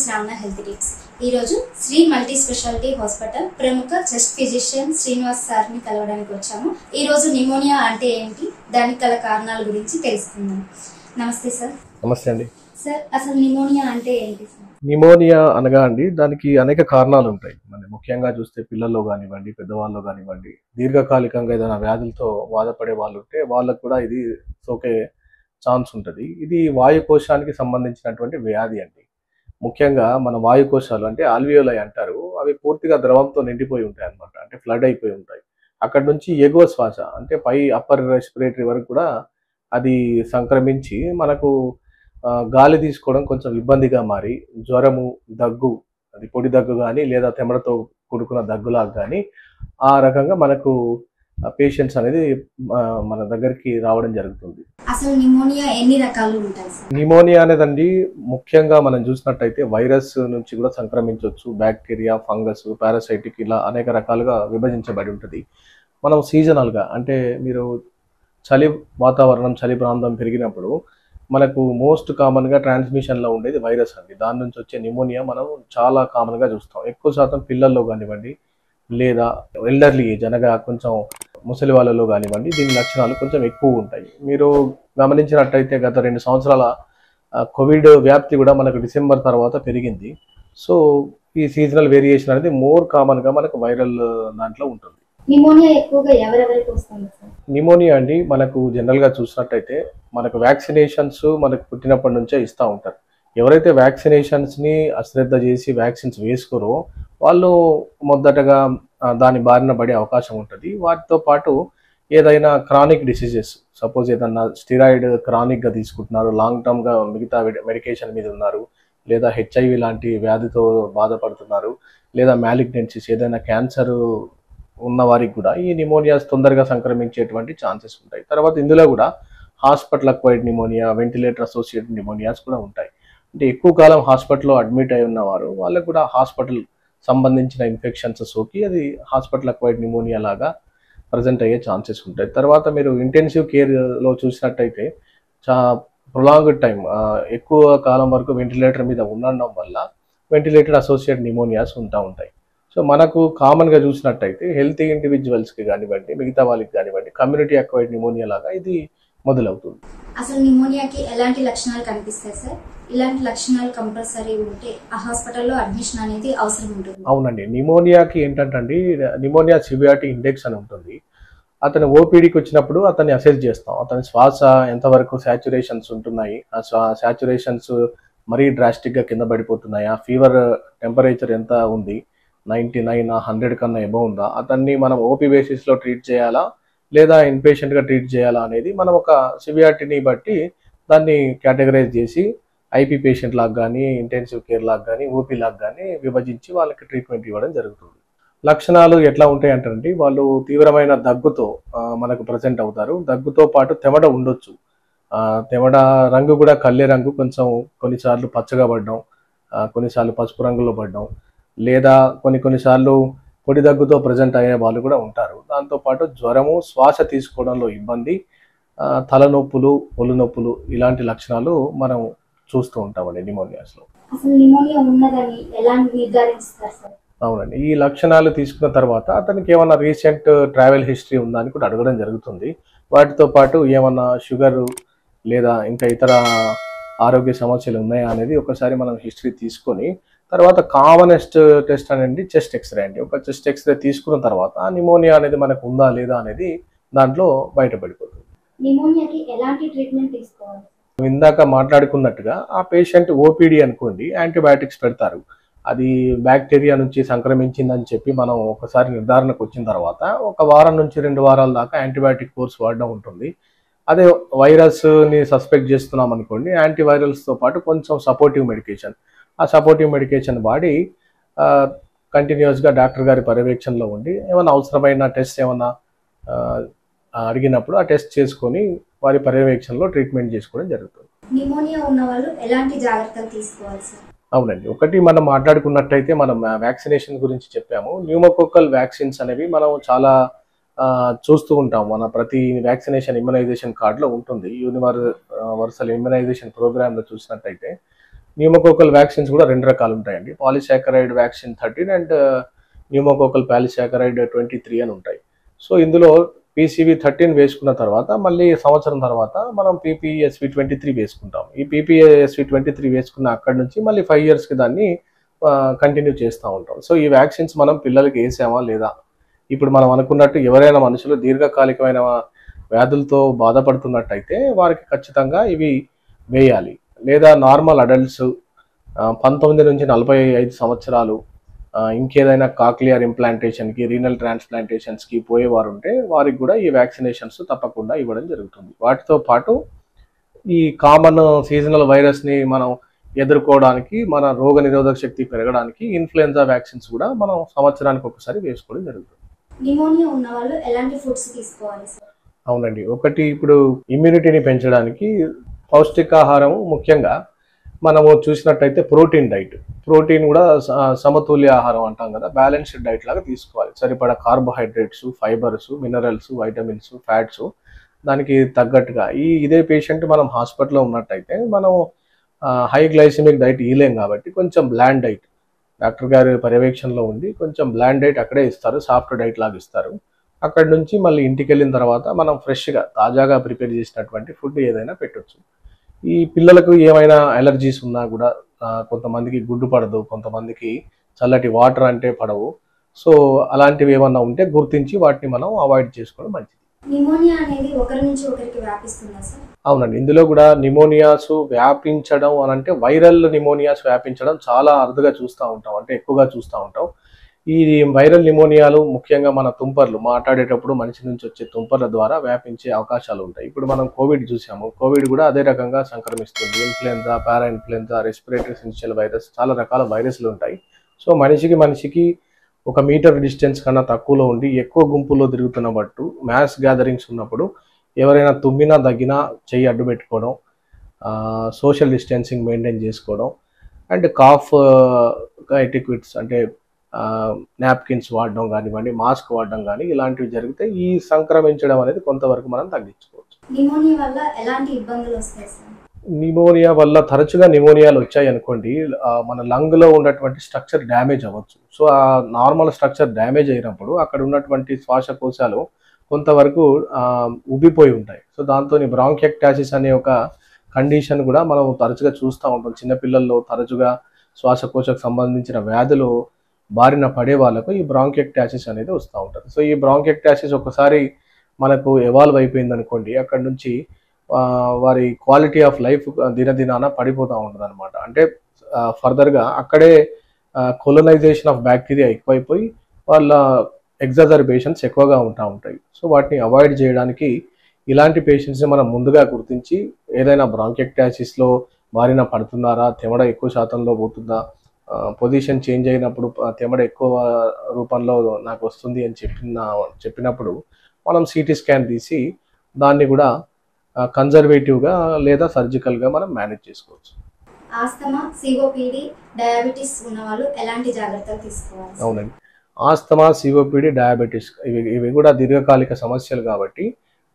శ్రావణ health tips. ఈరోజు Shri multi speciality hospital ప్రముఖ chest physician Srinivas సార్ని కలవడానికి వచ్చాము. ఈరోజు నిమోనియా అంటే ఏంటి, దానికి గల కారణాల గురించి తెలుసుకుందాం. నమస్తే సార్. నమస్తే అండి. సార్, అసలు నిమోనియా అంటే ఏంటి సార్? నిమోనియా అనగా అండి, దానికి అనేక కారణాలు ఉంటాయి. ముఖ్యంగా చూస్తే పిల్లల్లో కానివ్వండి, పెద్దవాళ్ళు కానివ్వండి, దీర్ఘకాలికంగా ఏదైనా వ్యాధులతో బాధపడే వాళ్ళు ఉంటే వాళ్ళకు కూడా ఇది సోకే ఛాన్స్ ఉంటుంది. ఇది వాయుకోశానికి సంబంధించినటువంటి వ్యాధి అండి. ముఖ్యంగా మన వాయుకోశాలు అంటే ఆల్వియోలై అంటారు, అవి పూర్తిగా ద్రవంతో నిండిపోయి ఉంటాయి అన్నమాట. అంటే ఫ్లడ్ అయిపోయి ఉంటాయి. అక్కడ నుంచి ఎగువ శ్వాస అంటే పై అప్పర్ రెస్పిరేటరీ వరకు కూడా అది సంక్రమించి మనకు గాలి తీసుకోవడం కొంచెం ఇబ్బందిగా మారి జ్వరము, దగ్గు, అది పొడి దగ్గు కానీ లేదా తెమడతో కూడుకున్న దగ్గులాగా కానీ ఆ రకంగా మనకు పేషెంట్స్ అనేది మన దగ్గరికి రావడం జరుగుతుంది. అసలు నిమోనియా ఎన్ని రకాలు ఉంటాయి సార్? నిమోనియా అనేదండి ముఖ్యంగా మనం చూసినట్టయితే వైరస్ నుంచి కూడా సంక్రమించవచ్చు. బ్యాక్టీరియా, ఫంగస్, పారాసైటిక్ ఇలా అనేక రకాలుగా విభజించబడి ఉంటుంది. మనం సీజనల్గా అంటే మీరు చలి వాతావరణం, చలి ప్రాంతం పెరిగినప్పుడు మనకు మోస్ట్ కామన్గా ట్రాన్స్మిషన్లో ఉండేది వైరస్ అండి. దాని నుంచి వచ్చే నిమోనియా మనం చాలా కామన్గా చూస్తాం. ఎక్కువ శాతం పిల్లల్లో కానివ్వండి లేదా ఎల్డర్లీ ఏజ్ అనగా కొంచెం ముసలి వాళ్ళలో కానివ్వండి దీని లక్షణాలు కొంచెం ఎక్కువ ఉంటాయి. మీరు గమనించినట్టయితే గత 2 సంవత్సరాల కోవిడ్ వ్యాప్తి కూడా మనకు డిసెంబర్ తర్వాత పెరిగింది. సో ఈ సీజనల్ వేరియేషన్ అనేది మోర్ కామన్గా మనకు వైరల్ దాంట్లో ఉంటుంది. నిమోనియా ఎక్కువగా ఎవరెవరికి వస్తుంది సార్? నిమోనియా అండి మనకు జనరల్గా చూసినట్టయితే మనకు వ్యాక్సినేషన్స్ మనకు పుట్టినప్పటి నుంచే ఇస్తూ ఉంటారు. ఎవరైతే వ్యాక్సినేషన్స్ని అశ్రద్ధ చేసి వ్యాక్సిన్స్ వేసుకోరో వాళ్ళు మొదటగా దాని బారిన పడే అవకాశం ఉంటుంది. వాటితో పాటు ఏదైనా క్రానిక్ డిసీజెస్, సపోజ్ ఏదన్నా స్టిరాయిడ్ క్రానిక్గా తీసుకుంటున్నారు, లాంగ్ టర్మ్గా మిగతా మెడికేషన్ మీద ఉన్నారు, లేదా హెచ్ఐవి లాంటి వ్యాధితో బాధపడుతున్నారు, లేదా మ్యాలిగ్నెన్సీస్ ఏదైనా క్యాన్సర్ ఉన్న వారికి కూడా ఈ నిమోనియాస్ తొందరగా సంక్రమించేటువంటి ఛాన్సెస్ ఉంటాయి. తర్వాత ఇందులో కూడా hospital acquired pneumonia, ventilator associated pneumonias కూడా ఉంటాయి. అంటే ఎక్కువ కాలం హాస్పిటల్లో అడ్మిట్ అయి ఉన్నవారు వాళ్ళకు కూడా హాస్పిటల్ సంబంధించిన ఇన్ఫెక్షన్స్ సోకి అది హాస్పిటల్ అక్వైర్డ్ నిమోనియా లాగా ప్రజెంట్ అయ్యే ఛాన్సెస్ ఉంటాయి. తర్వాత మీరు ఇంటెన్సివ్ కేర్లో చూసినట్టయితే ప్రొలాంగ్డ్ టైం ఎక్కువ కాలం వరకు వెంటిలేటర్ మీద ఉండడం వల్ల వెంటిలేటెడ్ అసోసియేటెడ్ నిమోనియాస్ ఉంటాయి. సో మనకు కామన్గా చూసినట్టయితే హెల్తీ ఇండివిజువల్స్కి కానివ్వండి, మిగతా వాళ్ళకి కానివ్వండి, కమ్యూనిటీ అక్వైర్డ్ నిమోనియా లాగా ఇది మొదలవుతుంది. అసలు నిమోనియాకి ఎలాంటి లక్షణాలు కనిపిస్తాయి సార్? ఇలాంటి లక్షణాలు కంపల్సరీ ఉంటే ఆ హాస్పిటల్లో అడ్మిషన్ అనేది అవసరం ఉంటుంది? అవునండి. నిమోనియాకి ఏంటంటే నిమోనియా సివియారిటీ ఇండెక్స్ అని ఉంటుంది. అతను ఓపీడీకి వచ్చినప్పుడు అతన్ని అసెస్ చేస్తాం. అతని శ్వాస ఎంతవరకు శాచురేషన్స్ ఉంటున్నాయి, ఆ శాచురేషన్స్ మరీ డ్రాస్టిక్గా కింద పడిపోతున్నాయా, ఫీవర్ టెంపరేచర్ ఎంత ఉంది, 99 100 కన్నా ఎబో ఉందా, అతన్ని మనం ఓపీ బేసిస్లో ట్రీట్ చేయాలా లేదా ఇన్పేషెంట్గా ట్రీట్ చేయాలా అనేది మనం ఒక సివియారిటీని బట్టి దాన్ని కేటగరైజ్ చేసి ఐపీ పేషెంట్ లాగా కానీ, ఇంటెన్సివ్ కేర్ లాగా కానీ, ఓపీ లాగా కానీ విభజించి వాళ్ళకి ట్రీట్మెంట్ ఇవ్వడం జరుగుతుంది. లక్షణాలు ఎట్లా ఉంటాయి అంటే వాళ్ళు తీవ్రమైన దగ్గుతో మనకు ప్రజెంట్ అవుతారు. దగ్గుతో పాటు తెమడ ఉండొచ్చు. తెమడ రంగు కూడా కల్లె రంగు, కొంచెం కొన్నిసార్లు పచ్చగా పడడం, కొన్నిసార్లు పసుపు రంగులో పడడం, లేదా కొన్నిసార్లు పొడి దగ్గుతో ప్రజెంట్ అయ్యే వాళ్ళు కూడా ఉంటారు. దాంతోపాటు జ్వరము, శ్వాస తీసుకోవడంలో ఇబ్బంది, తలనొప్పులు, ఒళ్ళు నొప్పులు ఇలాంటి లక్షణాలు మనం చూస్తూ ఉంటామండి నిమోనియాస్లో. అసలు నిమోనియా ఉన్నదని ఎలా నిర్ధారిస్తారు సార్? అవునండి. ఈ లక్షణాలు తీసుకున్న తర్వాత అతనికి ఏమన్నా రీసెంట్ ట్రావెల్ హిస్టరీ ఉందా అని కూడా అడగడం జరుగుతుంది. వాటితో పాటు ఏమన్నా షుగరు లేదా ఇంకా ఇతర ఆరోగ్య సమస్యలు ఉన్నాయా అనేది ఒకసారి మనం హిస్టరీ తీసుకొని తర్వాత కామనెస్ట్ టెస్ట్ అనేది చెస్ట్ ఎక్స్రే అండి. ఒక చెస్ట్ ఎక్స్రే తీసుకున్న తర్వాత నిమోనియా అనేది మనకు ఉందా లేదా అనేది దాంట్లో బయటపడిపోతుంది. నిమోనియాకి ఎలాంటి ట్రీట్మెంట్ తీసుకోవాలి? ఇందాక మాట్లాడుకున్నట్టుగా ఆ పేషెంట్ ఓపీడీ అనుకోండి, యాంటీబయాటిక్స్ పెడతారు. అది బ్యాక్టీరియా నుంచి సంక్రమించిందని చెప్పి మనం ఒకసారి నిర్ధారణకు వచ్చిన తర్వాత 1 వారం నుంచి 2 వారాల దాకా యాంటీబయాటిక్ కోర్స్ వాడడం ఉంటుంది. అదే వైరస్ని సస్పెక్ట్ చేస్తున్నాం అనుకోండి, యాంటీవైరల్స్తో పాటు కొంచెం సపోర్టివ్ మెడికేషన్, ఆ సపోర్టివ్ మెడికేషన్ వాడి కంటిన్యూస్గా డాక్టర్ గారి పర్యవేక్షణలో ఉండి ఏమైనా అవసరమైన టెస్ట్ ఏమైనా అడిగినప్పుడు ఆ టెస్ట్ చేసుకొని వారి పర్యవేక్షణలో ట్రీట్మెంట్ చేసుకోవడం జరుగుతుంది. నిమోనియా ఉన్న వాళ్ళు ఎలాంటి జాగ్రత్తలు తీసుకోవాలి సార్? అవునండి. ఒకటి మనం మాట్లాడుకున్నట్టయితే మనం వ్యాక్సినేషన్ గురించి చెప్పాము. న్యూమోకోకల్ వ్యాక్సిన్స్ అనేవి మనం చాలా చూస్తూ ఉంటాం. మన ప్రతి వ్యాక్సినేషన్ ఇమ్యునైజేషన్ కార్డులో ఉంటుంది. యూనివర్సల్ ఇమ్యునైజేషన్ ప్రోగ్రామ్లో చూసినట్టయితే న్యూమోకోకల్ వ్యాక్సిన్స్ కూడా 2 రకాలు ఉంటాయండి. Polysaccharide vaccine 13 and pneumococcal polysaccharide 23 అని ఉంటాయి. సో ఇందులో PCV 13 వేసుకున్న తర్వాత మళ్ళీ సంవత్సరం తర్వాత మనం PPSV 23 వేసుకుంటాం. ఈ PPSV 23 వేసుకున్న అక్కడి నుంచి మళ్ళీ 5 yearsకి దాన్ని కంటిన్యూ చేస్తూ ఉంటాం. సో ఈ వ్యాక్సిన్స్ మనం పిల్లలకి వేసామా లేదా, ఇప్పుడు మనం అనుకున్నట్టు ఎవరైనా మనుషులు దీర్ఘకాలికమైన వ్యాధులతో బాధపడుతున్నట్టయితే వారికి ఖచ్చితంగా ఇవి వేయాలి. లేదా నార్మల్ అడల్ట్స్ 19 నుంచి 45 సంవత్సరాలు ఇంకేదైనా కాక్లియర్ ఇంప్లాంటేషన్కి, రీనల్ ట్రాన్స్ప్లాంటేషన్స్కి పోయేవారు ఉంటే వారికి కూడా ఈ వ్యాక్సినేషన్స్ తప్పకుండా ఇవ్వడం జరుగుతుంది. వాటితో పాటు ఈ కామన్ సీజనల్ వైరస్ని మనం ఎదుర్కోవడానికి, మన రోగ నిరోధక శక్తి పెరగడానికి ఇన్ఫ్లుయెన్జా వ్యాక్సిన్స్ కూడా మనం సంవత్సరానికి ఒకసారి వేసుకోవడం జరుగుతుంది. నిమోనియా ఉన్న వాళ్ళు ఎలాంటి ఫుడ్స్ తీసుకోవాలి సార్? అవునండి, ఒకటి ఇప్పుడు ఇమ్యూనిటీని పెంచడానికి పౌష్టికాహారం ముఖ్యంగా మనము చూసినట్టయితే ప్రోటీన్ డైట్, ప్రోటీన్ కూడా సమతుల్య ఆహారం అంటాం కదా, బ్యాలెన్స్డ్ డైట్ లాగా తీసుకోవాలి. సరిపడా carbohydrates, fibres, minerals, vitamins, fats దానికి తగ్గట్టుగా. ఇదే పేషెంట్ మనం హాస్పిటల్లో ఉన్నట్టయితే మనం హై గ్లైసిమిక్ డైట్ ఇవ్వలేం కాబట్టి కొంచెం బ్లాండ్ డైట్, డాక్టర్ గారి పర్యవేక్షణలో ఉండి కొంచెం బ్లాండ్ డైట్ అక్కడే ఇస్తారు, సాఫ్ట్ డైట్ లాగా ఇస్తారు. అక్కడి నుంచి మళ్ళీ ఇంటికి వెళ్ళిన తర్వాత మనం ఫ్రెష్గా తాజాగా ప్రిపేర్ చేసినటువంటి ఫుడ్ ఏదైనా పెట్టొచ్చు. ఈ పిల్లలకు ఏమైనా అలర్జీస్ ఉన్నా కూడా కొంతమందికి గుడ్డు పడదు, కొంతమందికి చల్లటి వాటర్ అంటే పడవు. సో అలాంటివి ఏమన్నా ఉంటే గుర్తించి వాటిని మనం అవాయిడ్ చేసుకోవడం మంచిది. నిమోనియా అనేది ఒకరి నుంచి ఒకరికి వ్యాపిస్తుందా సార్? అవునండి, ఇందులో కూడా నిమోనియాస్ వ్యాపించడం అని అంటే వైరల్ నిమోనియాస్ వ్యాపించడం చాలా అరుదుగా చూస్తూ ఉంటాం, అంటే ఎక్కువగా చూస్తూ ఉంటాం. ఈ వైరల్ నిమోనియాలు ముఖ్యంగా మన తుంపర్లు మాట్లాడేటప్పుడు మనిషి నుంచి వచ్చే తుంపర్ల ద్వారా వ్యాపించే అవకాశాలు ఉంటాయి. ఇప్పుడు మనం కోవిడ్ చూసాము, కోవిడ్ కూడా అదే రకంగా సంక్రమిస్తుంది. ఇన్ఫ్లుయెన్జా, పారా ఇన్ఫ్లుయెన్జా, రెస్పిరేటరీ సిన్షియల్ వైరస్, చాలా రకాల వైరస్లు ఉంటాయి. సో మనిషికి 1 మీటర్ డిస్టెన్స్ కన్నా తక్కువలో ఉండి ఎక్కువ గుంపులో తిరుగుతున్నట్టు మ్యాస్ గ్యాదరింగ్స్ ఉన్నప్పుడు ఎవరైనా తుమ్మినా దగ్గినా చెయ్యి అడ్డు పెట్టుకోవడం, సోషల్ డిస్టెన్సింగ్ మెయింటైన్ చేసుకోవడం, అండ్ కాఫ్ ఎటిక్విట్స్ అంటే నాప్కిన్స్ వాడడం కానివ్వండి, మాస్క్ వాడడం కానీ ఇలాంటివి జరిగితే ఈ సంక్రమించడం అనేది కొంతవరకు మనం తగ్గించుకోవచ్చు. నిమోనియా వల్ల ఎలాంటి ఇబ్బందులు వస్తాయి సార్? నిమోనియా వల్ల తరచుగా నిమోనియాలు వచ్చాయి అనుకోండి, మన లంగ్లో ఉన్నటువంటి స్ట్రక్చర్ డ్యామేజ్ అవ్వచ్చు. సో ఆ నార్మల్ స్ట్రక్చర్ డ్యామేజ్ అయినప్పుడు అక్కడ ఉన్నటువంటి శ్వాసకోశాలు కొంతవరకు ఉబ్బిపోయి ఉంటాయి. సో దాంతో బ్రాంకియక్టాసిస్ అనే ఒక కండిషన్ కూడా మనం తరచుగా చూస్తూ ఉంటాం. చిన్నపిల్లల్లో తరచుగా శ్వాసకోశకు సంబంధించిన వ్యాధులు బారిన పడే వాళ్ళకు ఈ బ్రాంకియక్టాసిస్ అనేది వస్తూ ఉంటుంది. సో ఈ బ్రాంకియక్టాసిస్ ఒకసారి మనకు ఎవాల్వ్ అయిపోయింది అనుకోండి, అక్కడ నుంచి వారి క్వాలిటీ ఆఫ్ లైఫ్ దినదినాన పడిపోతూ ఉంటుంది అనమాట. అంటే ఫర్దర్గా అక్కడే కొలోనైజేషన్ ఆఫ్ బ్యాక్టీరియా ఎక్కువైపోయి వాళ్ళ ఎగ్జాజర్బేషన్స్ ఎక్కువగా ఉంటాయి. సో వాటిని అవాయిడ్ చేయడానికి ఇలాంటి పేషెంట్స్ని మనం ముందుగా గుర్తించి ఏదైనా బ్రాంకియక్టాసిస్లో బారిన పడుతున్నారా, తెమడ ఎక్కువ శాతంలో పోతుందా, పొజిషన్ చేంజ్ అయినప్పుడు తెమడ ఎక్కువ రూపంలో నాకు వస్తుంది అని చెప్పినప్పుడు మనం సిటీ స్కాన్ తీసి దాన్ని కూడా కన్జర్వేటివ్గా లేదా సర్జికల్గా మనం మేనేజ్ చేసుకోవచ్చు. ఆస్తమా, సిఓపిడి, డయాబెటిస్ ఉన్న వాళ్ళు ఎలాంటి జాగ్రత్తలు తీసుకోవాలి? అవునండి, ఆస్తమా, సిఓపిడి, డయాబెటిస్ ఇవి కూడా దీర్ఘకాలిక సమస్యలు కాబట్టి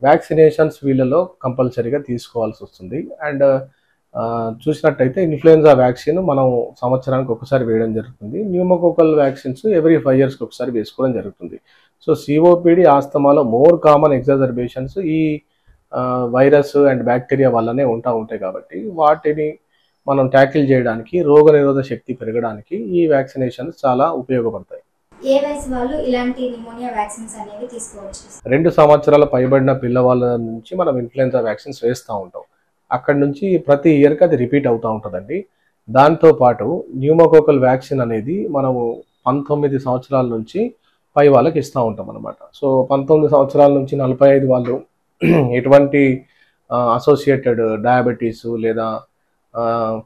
వ్యాక్సినేషన్స్ వీళ్ళలో కంపల్సరీగా తీసుకోవాల్సి వస్తుంది. అండ్ చూసినట్టయితే ఇన్ఫ్లుయెన్జా వ్యాక్సిన్ మనం సంవత్సరానికి ఒకసారి వేయడం జరుగుతుంది. న్యూమోకోకల్ వ్యాక్సిన్స్ ఎవ్రీ 5 yearsకి ఒకసారి వేసుకోవడం జరుగుతుంది. So COPD, ఆస్తమాలో more common exacerbations ఈ వైరస్ అండ్ బ్యాక్టీరియా వల్లనే ఉంటాయి కాబట్టి వాటిని మనం ట్యాకిల్ చేయడానికి, రోగ నిరోధక శక్తి పెరగడానికి ఈ వ్యాక్సినేషన్స్ చాలా ఉపయోగపడతాయి. ఏ వయసు వాళ్ళు ఇలాంటి నిమోనియా వ్యాక్సిన్స్ అనేవి తీసుకోవచ్చు? 2 సంవత్సరాల పైబడిన పిల్లవాళ్ళ నుంచి మనం ఇన్ఫ్లుయెన్జా వ్యాక్సిన్స్ వేస్తూ ఉంటాం. అక్కడి నుంచి ప్రతి ఇయర్కి అది రిపీట్ అవుతూ ఉంటుందండి. దాంతోపాటు న్యూమోకోకల్ వ్యాక్సిన్ అనేది మనము 19 సంవత్సరాల నుంచి పై వాళ్ళకి ఇస్తూ ఉంటాం అనమాట. సో 19 సంవత్సరాల నుంచి 45 వాళ్ళు ఎటువంటి అసోసియేటెడ్ డయాబెటీస్ లేదా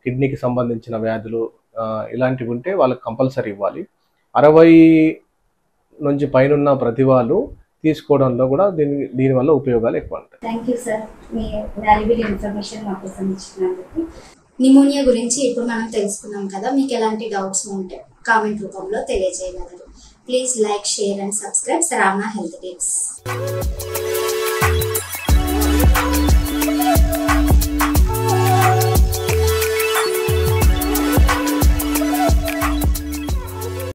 కిడ్నీకి సంబంధించిన వ్యాధులు ఇలాంటివి ఉంటే వాళ్ళకి కంపల్సరీ ఇవ్వాలి. 60 నుంచి పైన ప్రతి వాళ్ళు తీసుకోవడంలో కూడా దీనివల్ల ఉపయోగాలు ఎక్కువ ఉంటాయి. Thank you sir, me valuable information మాకు ఇచ్చినందుకు. నిమోనియా గురించి ఇప్పుడు మనం తెలుసుకున్నాం కదా, మీకు ఎలాంటి డౌట్స్ ఉంటే కామెంట్ రూపంలో తెలియజేయగలరు. Please like, share and subscribe Shravana health tips.